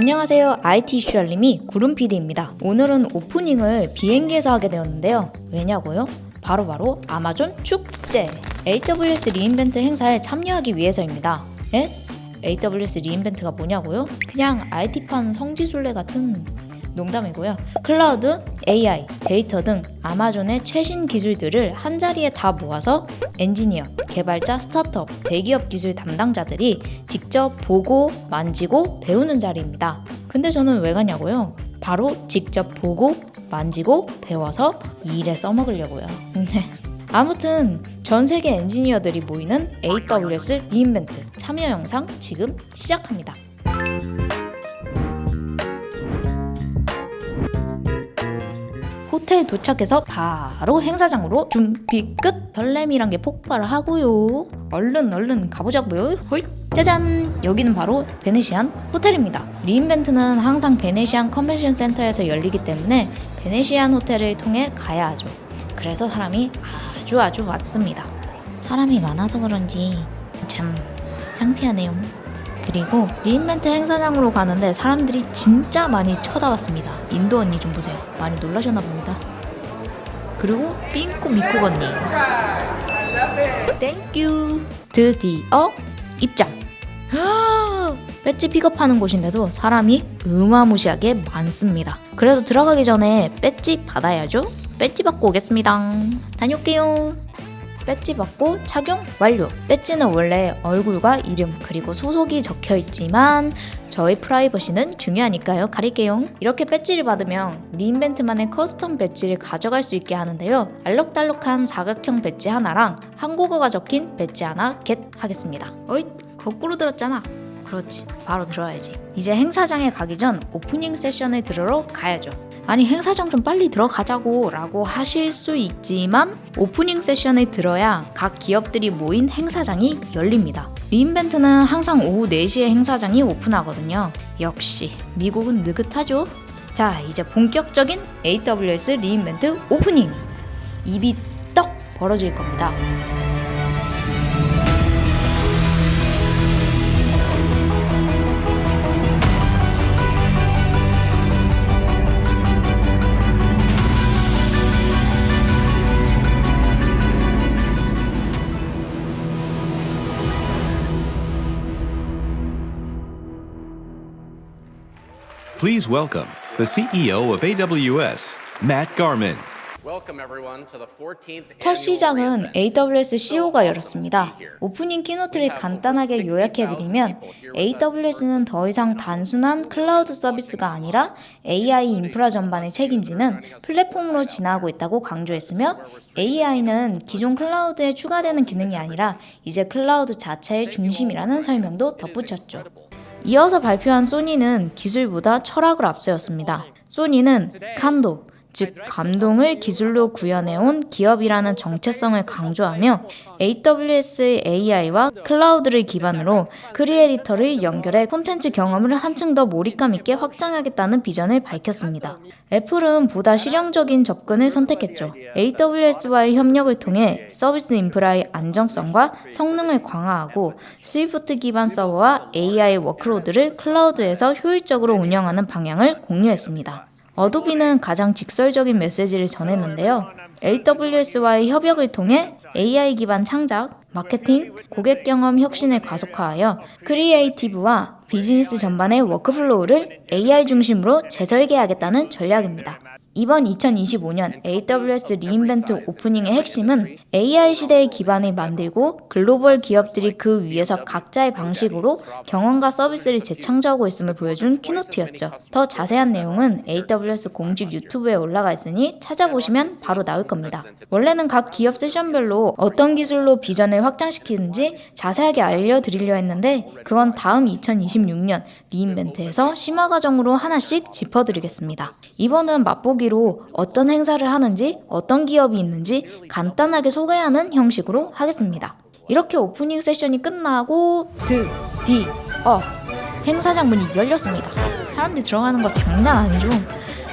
안녕하세요. IT 이슈 알림이 구름PD입니다. 오늘은 오프닝을 비행기에서 하게 되었는데요. 왜냐고요? 바로 아마존 축제! AWS 리인벤트 행사에 참여하기 위해서입니다. 에? AWS 리인벤트가 뭐냐고요? 그냥 IT판 성지순례 같은 농담이고요. 클라우드, AI, 데이터 등 아마존의 최신 기술들을 한자리에 다 모아서 엔지니어, 개발자, 스타트업, 대기업 기술 담당자들이 직접 보고, 만지고, 배우는 자리입니다. 근데 저는 왜 가냐고요? 바로 직접 보고, 만지고, 배워서 이 일에 써먹으려고요. 아무튼 전 세계 엔지니어들이 모이는 AWS 리인벤트 참여 영상 지금 시작합니다. 호텔 도착해서 바로 행사장으로 준비 끝! 설렘이란 게 폭발을 하고요. 얼른 가보자고요. 호잇! 짜잔! 여기는 바로 베네시안 호텔입니다. 리인벤트는 항상 베네시안 컨벤션 센터에서 열리기 때문에 베네시안 호텔을 통해 가야 하죠. 그래서 사람이 아주 많습니다. 사람이 많아서 그런지 참 창피하네요. 그리고 리인벤트 행사장으로 가는데 사람들이 진짜 많이 쳐다봤습니다. 인도 언니 좀 보세요. 많이 놀라셨나 봅니다. 그리고 삥꾸 미쿡 언니 땡큐. 드디어 입장. 배지 픽업하는 곳인데도 사람이 어마무시하게 많습니다. 그래도 들어가기 전에 배지 받아야죠. 배지 받고 오겠습니다. 다녀올게요. 배지 받고 착용 완료. 배지는 원래 얼굴과 이름 그리고 소속이 적혀있지만 저의 프라이버시는 중요하니까요. 가릴게요. 이렇게 배지를 받으면 리인벤트만의 커스텀 배지를 가져갈 수 있게 하는데요. 알록달록한 사각형 배지 하나랑 한국어가 적힌 배지 하나 겟 하겠습니다. 어이 거꾸로 들었잖아. 그렇지, 바로 들어야지. 이제 행사장에 가기 전 오프닝 세션을 들으러 가야죠. 아니 행사장 좀 빨리 들어가자고 라고 하실 수 있지만 오프닝 세션에 들어야 각 기업들이 모인 행사장이 열립니다. 리인벤트는 항상 오후 4시에 행사장이 오픈하거든요. 역시 미국은 느긋하죠. 자, 이제 본격적인 AWS 리인벤트 오프닝! 입이 떡 벌어질 겁니다. Please welcome the CEO of AWS, Matt Garman. 첫 시장은 AWS CEO가 열었습니다. 오프닝 키노트를 간단하게 요약해드리면 AWS는 더 이상 단순한 클라우드 서비스가 아니라 AI 인프라 전반을 책임지는 플랫폼으로 진화하고 있다고 강조했으며 AI는 기존 클라우드에 추가되는 기능이 아니라 이제 클라우드 자체의 중심이라는 설명도 덧붙였죠. 이어서 발표한 소니는 기술보다 철학을 앞세웠습니다. 소니는 칸도, 즉 감동을 기술로 구현해온 기업이라는 정체성을 강조하며 AWS의 AI와 클라우드를 기반으로 크리에이터를 연결해 콘텐츠 경험을 한층 더 몰입감 있게 확장하겠다는 비전을 밝혔습니다. 애플은 보다 실용적인 접근을 선택했죠. AWS와의 협력을 통해 서비스 인프라의 안정성과 성능을 강화하고 스위프트 기반 서버와 AI 워크로드를 클라우드에서 효율적으로 운영하는 방향을 공유했습니다. 어도비는 가장 직설적인 메시지를 전했는데요. AWS와의 협력을 통해 AI 기반 창작, 마케팅, 고객 경험 혁신을 가속화하여 크리에이티브와 비즈니스 전반의 워크플로우를 AI 중심으로 재설계하겠다는 전략입니다. 이번 2025년 AWS 리인벤트 오프닝의 핵심은 AI 시대의 기반을 만들고 글로벌 기업들이 그 위에서 각자의 방식으로 경험과 서비스를 재창조하고 있음을 보여준 키노트였죠. 더 자세한 내용은 AWS 공식 유튜브에 올라가 있으니 찾아보시면 바로 나올 겁니다. 원래는 각 기업 세션별로 어떤 기술로 비전을 확장시키는지 자세하게 알려드리려 했는데 그건 다음 2026년 리인벤트에서 심화 과정으로 하나씩 짚어드리겠습니다. 이번은 맛보기로 어떤 행사를 하는지 어떤 기업이 있는지 간단하게 소개하는 형식으로 하겠습니다. 이렇게 오프닝 세션이 끝나고 드디어 행사장 문이 열렸습니다. 사람들이 들어가는 거 장난 아니죠?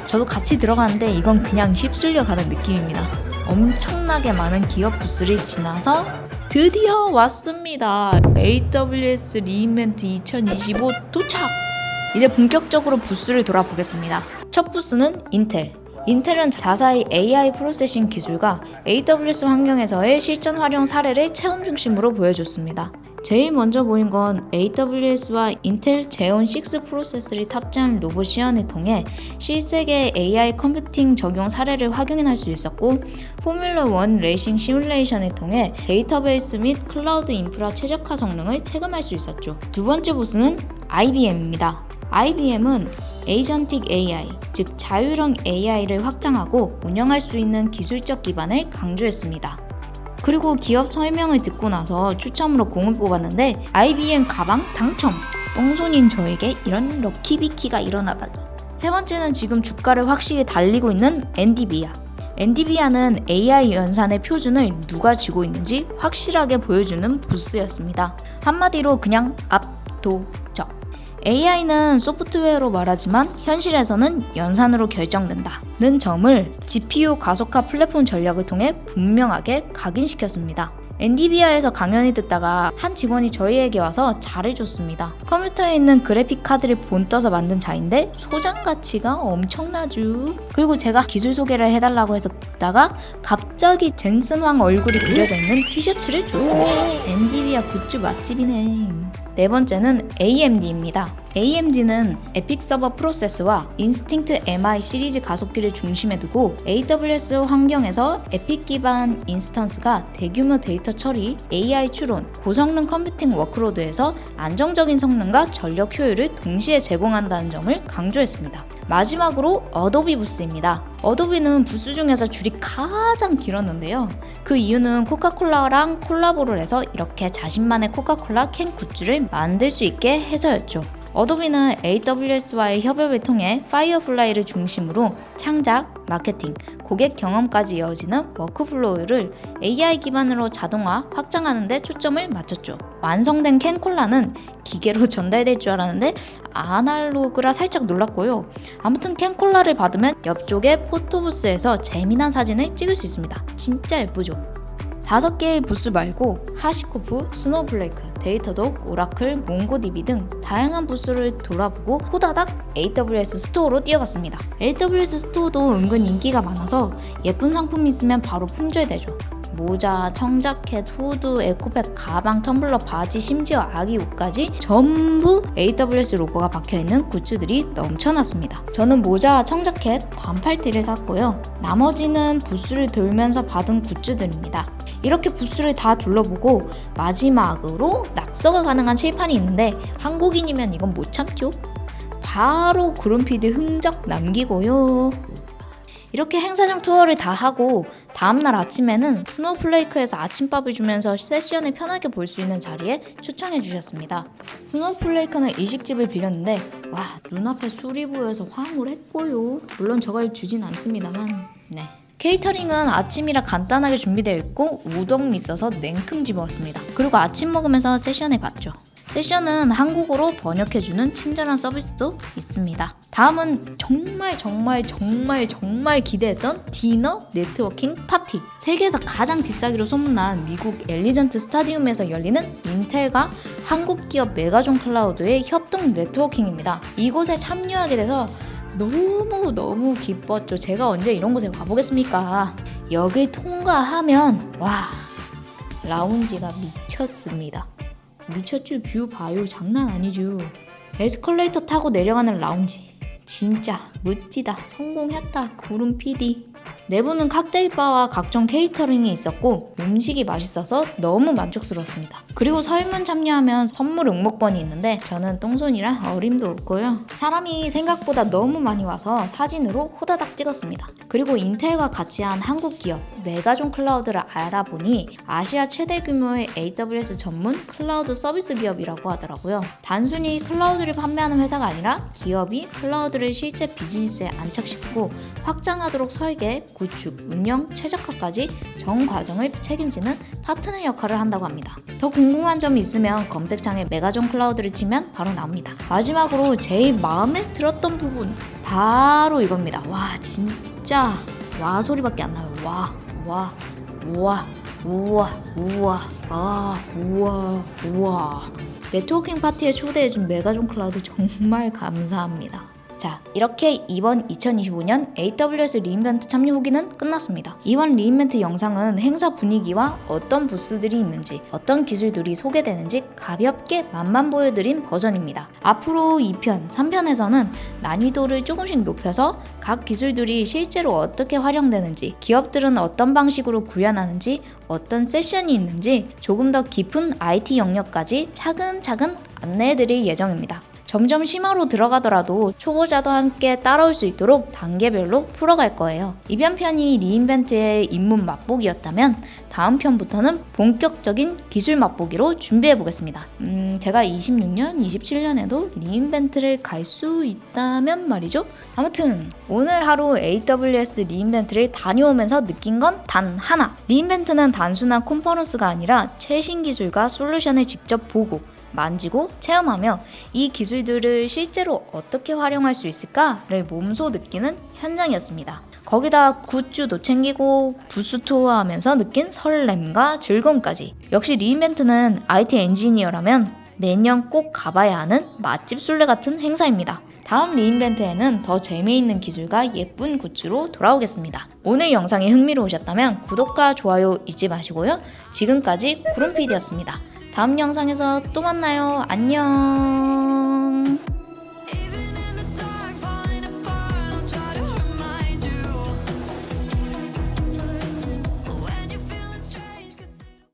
저도 같이 들어가는데 이건 그냥 휩쓸려 가는 느낌입니다. 엄청나게 많은 기업 부스를 지나서 드디어 왔습니다. AWS 리인벤트 2025 도착! 이제 본격적으로 부스를 돌아보겠습니다. 첫 부스는 인텔. 인텔은 자사의 AI 프로세싱 기술과 AWS 환경에서의 실전 활용 사례를 체험 중심으로 보여줬습니다. 제일 먼저 보인 건 AWS와 인텔 제온 6 프로세서를 탑재한 로봇 시연을 통해 실세계 AI 컴퓨팅 적용 사례를 확인할 수 있었고, 포뮬러 1 레이싱 시뮬레이션을 통해 데이터베이스 및 클라우드 인프라 최적화 성능을 체감할 수 있었죠. 두 번째 부스는 IBM입니다. IBM은 에이전틱 AI, 즉 자율형 AI를 확장하고 운영할 수 있는 기술적 기반을 강조했습니다. 그리고 기업 설명을 듣고 나서 추첨으로 공을 뽑았는데 IBM 가방 당첨! 똥손인 저에게 이런 럭키비키가 일어나다니. 세 번째는 지금 주가를 확실히 달리고 있는 엔디비아. 엔디비아는 AI 연산의 표준을 누가 쥐고 있는지 확실하게 보여주는 부스였습니다. 한마디로 그냥 압도적. AI는 소프트웨어로 말하지만 현실에서는 연산으로 결정된다는 점을 GPU 가속화 플랫폼 전략을 통해 분명하게 각인시켰습니다. 엔디비아에서 강연을 듣다가 한 직원이 저희에게 와서 잘해줬습니다. 컴퓨터에 있는 그래픽 카드를 본떠서 만든 자인데 소장 가치가 엄청나죠. 그리고 제가 기술 소개를 해달라고 해서 듣다가 갑자기 젠슨 황 얼굴이 그려져 있는 티셔츠를 줬습니다. 엔디비아 굿즈 맛집이네. 네 번째는 AMD입니다. AMD는 에픽 서버 프로세스와 인스팅트 MI 시리즈 가속기를 중심에 두고 AWS 환경에서 에픽 기반 인스턴스가 대규모 데이터 처리, AI 추론, 고성능 컴퓨팅 워크로드에서 안정적인 성능과 전력 효율을 동시에 제공한다는 점을 강조했습니다. 마지막으로 어도비 부스입니다. 어도비는 부스 중에서 줄이 가장 길었는데요. 그 이유는 코카콜라랑 콜라보를 해서 이렇게 자신만의 코카콜라 캔 굿즈를 만들 수 있게 해서였죠. 어도비는 AWS와의 협업을 통해 파이어플라이를 중심으로 창작, 마케팅, 고객 경험까지 이어지는 워크플로우를 AI 기반으로 자동화, 확장하는 데 초점을 맞췄죠. 완성된 캔콜라는 기계로 전달될 줄 알았는데 아날로그라 살짝 놀랐고요. 아무튼 캔콜라를 받으면 옆쪽에 포토부스에서 재미난 사진을 찍을 수 있습니다. 진짜 예쁘죠? 5개의 부스 말고 하시코프, 스노우플레이크, 데이터독, 오라클, 몽고DB 등 다양한 부스를 돌아보고 호다닥 AWS 스토어로 뛰어갔습니다. AWS 스토어도 은근 인기가 많아서 예쁜 상품이 있으면 바로 품절되죠. 모자, 청자켓, 후드, 에코백, 가방, 텀블러, 바지, 심지어 아기 옷까지 전부 AWS 로고가 박혀있는 굿즈들이 넘쳐났습니다. 저는 모자와 청자켓, 반팔티를 샀고요. 나머지는 부스를 돌면서 받은 굿즈들입니다. 이렇게 부스를 다 둘러보고 마지막으로 낙서가 가능한 칠판이 있는데 한국인이면 이건 못 참죠? 바로 그룹피드 흔적 남기고요. 이렇게 행사장 투어를 다 하고 다음날 아침에는 스노우플레이크에서 아침밥을 주면서 세션을 편하게 볼 수 있는 자리에 초청해 주셨습니다. 스노우플레이크는 일식집을 빌렸는데 와, 눈앞에 술이 보여서 황홀했고요. 물론 저걸 주진 않습니다만 네. 케이터링은 아침이라 간단하게 준비되어 있고 우동이 있어서 냉큼 집어왔습니다. 그리고 아침 먹으면서 세션을 봤죠. 세션은 한국어로 번역해주는 친절한 서비스도 있습니다. 다음은 정말 기대했던 디너 네트워킹 파티. 세계에서 가장 비싸기로 소문난 미국 엘리전트 스타디움에서 열리는 인텔과 한국 기업 메가존 클라우드의 협동 네트워킹입니다. 이곳에 참여하게 돼서 너무 기뻤죠. 제가 언제 이런 곳에 와보겠습니까? 여길 통과하면 와, 라운지가 미쳤습니다. 미쳤죠. 뷰 봐요. 장난 아니죠. 에스컬레이터 타고 내려가는 라운지 진짜 멋지다. 성공했다. 구름 PD. 내부는 칵테일바와 각종 케이터링이 있었고 음식이 맛있어서 너무 만족스러웠습니다. 그리고 설문 참여하면 선물 응모권이 있는데 저는 똥손이라 어림도 없고요. 사람이 생각보다 너무 많이 와서 사진으로 호다닥 찍었습니다. 그리고 인텔과 같이 한 한국 기업 메가존 클라우드를 알아보니 아시아 최대 규모의 AWS 전문 클라우드 서비스 기업이라고 하더라고요. 단순히 클라우드를 판매하는 회사가 아니라 기업이 클라우드를 실제 비즈니스에 안착시키고 확장하도록 설계, 구축, 운영, 최적화까지 전 과정을 책임지는 파트너 역할을 한다고 합니다. 더 궁금한 점이 있으면 검색창에 메가존 클라우드를 치면 바로 나옵니다. 마지막으로 제일 마음에 들었던 부분 바로 이겁니다. 와, 진짜 와 소리밖에 안 나요. 와. 우와, 네트워킹 파티에 초대해준 메가존 클라우드 정말 감사합니다. 자, 이렇게 이번 2025년 AWS 리인벤트 참여 후기는 끝났습니다. 이번 리인벤트 영상은 행사 분위기와 어떤 부스들이 있는지, 어떤 기술들이 소개되는지 가볍게 맛만 보여드린 버전입니다. 앞으로 2편, 3편에서는 난이도를 조금씩 높여서 각 기술들이 실제로 어떻게 활용되는지, 기업들은 어떤 방식으로 구현하는지, 어떤 세션이 있는지 조금 더 깊은 IT 영역까지 차근차근 안내해드릴 예정입니다. 점점 심화로 들어가더라도 초보자도 함께 따라올 수 있도록 단계별로 풀어갈 거예요. 이번 편이 리인벤트의 입문 맛보기였다면 다음 편부터는 본격적인 기술 맛보기로 준비해 보겠습니다. 제가 26년, 27년에도 리인벤트를 갈 수 있다면 말이죠. 아무튼 오늘 하루 AWS 리인벤트를 다녀오면서 느낀 건 단 하나. 리인벤트는 단순한 컨퍼런스가 아니라 최신 기술과 솔루션을 직접 보고 만지고 체험하며 이 기술들을 실제로 어떻게 활용할 수 있을까를 몸소 느끼는 현장이었습니다. 거기다 굿즈도 챙기고 부스 투어하면서 느낀 설렘과 즐거움까지. 역시 리인벤트는 IT 엔지니어라면 매년 꼭 가봐야 하는 맛집 순례 같은 행사입니다. 다음 리인벤트에는 더 재미있는 기술과 예쁜 굿즈로 돌아오겠습니다. 오늘 영상이 흥미로우셨다면 구독과 좋아요 잊지 마시고요. 지금까지 구름PD였습니다. 다음 영상에서 또 만나요. 안녕.